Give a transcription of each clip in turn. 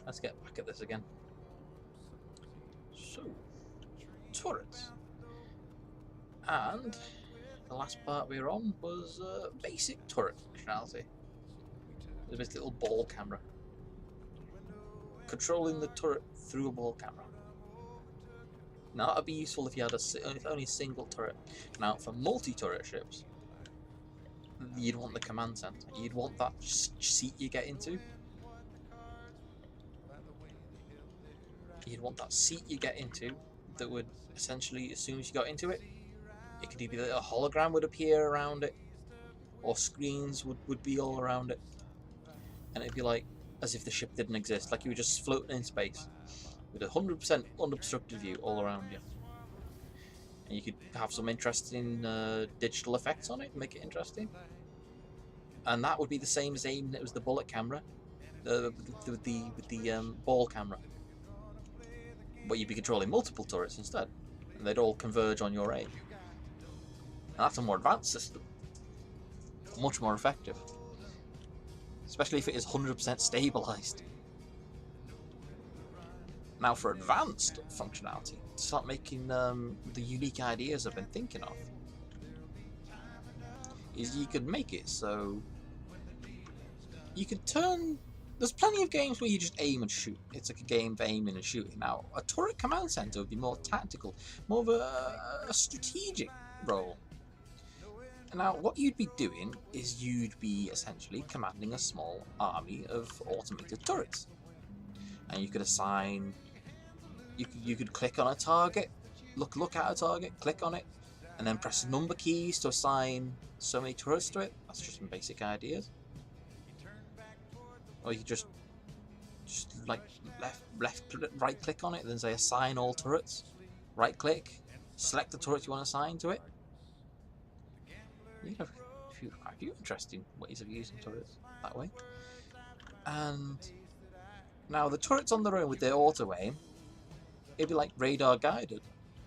let's get back at this again. So, turrets. And the last part we were on was basic turret functionality. There's this little ball camera. Controlling the turret through a ball camera. Now that would be useful if you had only a single turret. Now for multi-turret ships, you'd want the command center. You'd want that seat you get into. You'd want that seat you get into that would essentially, as soon as you got into it, it could either be a hologram would appear around it, or screens would be all around it, and it'd be like as if the ship didn't exist, like you were just floating in space with 100% unobstructed view all around you. And you could have some interesting digital effects on it, make it interesting. And that would be the same as aiming it was the bullet camera, with the ball camera. But you'd be controlling multiple turrets instead, and they'd all converge on your aim. And that's a more advanced system, much more effective, especially if it is 100% stabilized. Now for advanced functionality, to start making the unique ideas I've been thinking of, is you could make it so you could turn. There's plenty of games where you just aim and shoot. It's like a game of aiming and shooting. Now, a turret command center would be more tactical, more of a strategic role. Now, what you'd be doing is you'd be essentially commanding a small army of automated turrets, and you could assign. You could click on a target, look at a target, click on it, and then press number keys to assign so many turrets to it. That's just some basic ideas. Or you could just like right click on it, then say assign all turrets. Right click, select the turret you want to assign to it. You have a few interesting ways of using turrets that way. And now the turrets on their own with their auto aim, it'd be like radar guided,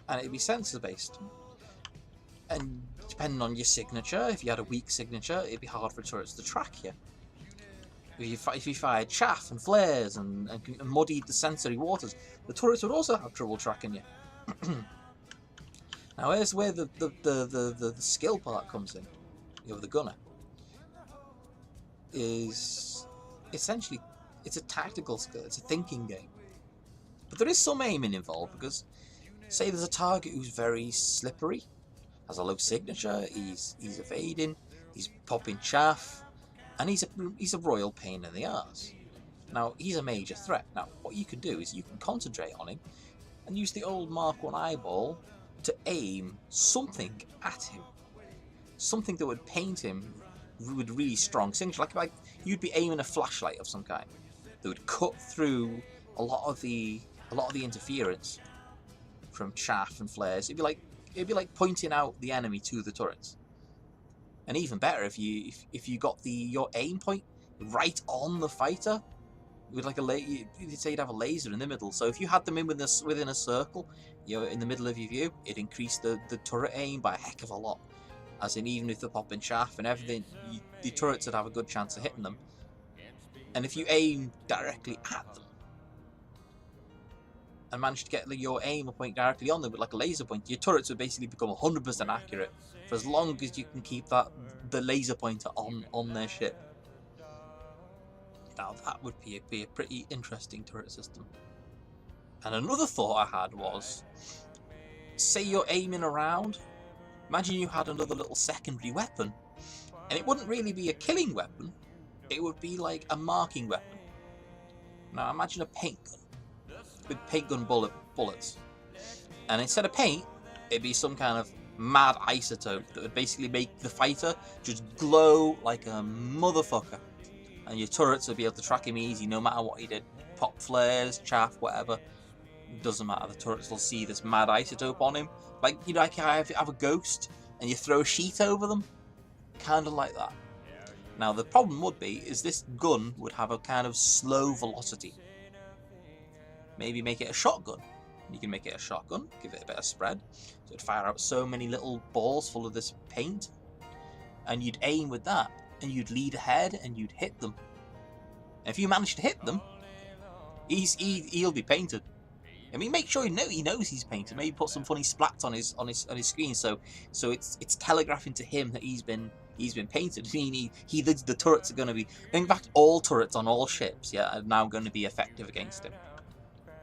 and it'd be sensor based. And depending on your signature, if you had a weak signature, it'd be hard for turrets to track you. If you fired chaff and flares and muddied the sensory waters, the turrets would also have trouble tracking you. Now here's where the skill part comes in, with the gunner. Is essentially, it's a tactical skill, it's a thinking game. But there is some aiming involved, because say there's a target who's very slippery, has a low signature, he's evading, he's popping chaff, and he's a royal pain in the arse. Now, he's a major threat. Now, what you can do is you can concentrate on him and use the old Mark 1 eyeball to aim something at him. Something that would paint him with really strong signature. Like you'd be aiming a flashlight of some kind that would cut through a lot of the interference from chaff and flares. It'd be like pointing out the enemy to the turrets. And even better if you got your aim point right on the fighter with like you'd say you'd have a laser in the middle. So if you had them within a circle, in the middle of your view, it increased the turret aim by a heck of a lot. As in, even if they're popping chaff and everything, the turrets would have a good chance of hitting them. And if you aim directly at them and manage to get your aim point directly on them with like a laser point, your turrets would basically become 100% accurate for as long as you can keep the laser pointer on their ship. Now that would be a pretty interesting turret system. And another thought I had was, say you're aiming around, imagine you had another little secondary weapon, and it wouldn't really be a killing weapon, it would be like a marking weapon. Now imagine a paint gun with paint gun bullets, and instead of paint, it'd be some kind of mad isotope that would basically make the fighter just glow like a motherfucker, and your turrets would be able to track him easy no matter what he did. Pop flares, chaff, whatever, doesn't matter. The turrets will see this mad isotope on him, like like I have a ghost and you throw a sheet over them, kind of like that. Now the problem would be is this gun would have a kind of slow velocity. Maybe make it a shotgun. You can make it a shotgun, give it a bit of spread, so it'd fire out so many little balls full of this paint, and you'd aim with that, and you'd lead ahead and you'd hit them. And if you managed to hit them, He'll be painted. I mean, make sure he knows he's painted. Maybe put some funny splats on his screen, so it's telegraphing to him that he's been painted. I mean, the turrets are going to be. In fact, all turrets on all ships, yeah, are now going to be effective against him.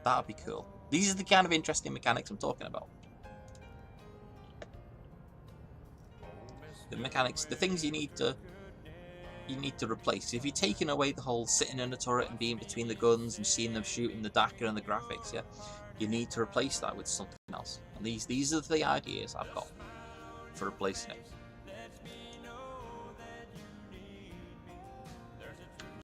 That'd be cool. These are the kind of interesting mechanics I'm talking about. The mechanics, the things you need to replace. If you're taking away the whole sitting in a turret and being between the guns and seeing them shooting the DACA and the graphics, yeah, you need to replace that with something else. And these are the ideas I've got for replacing it.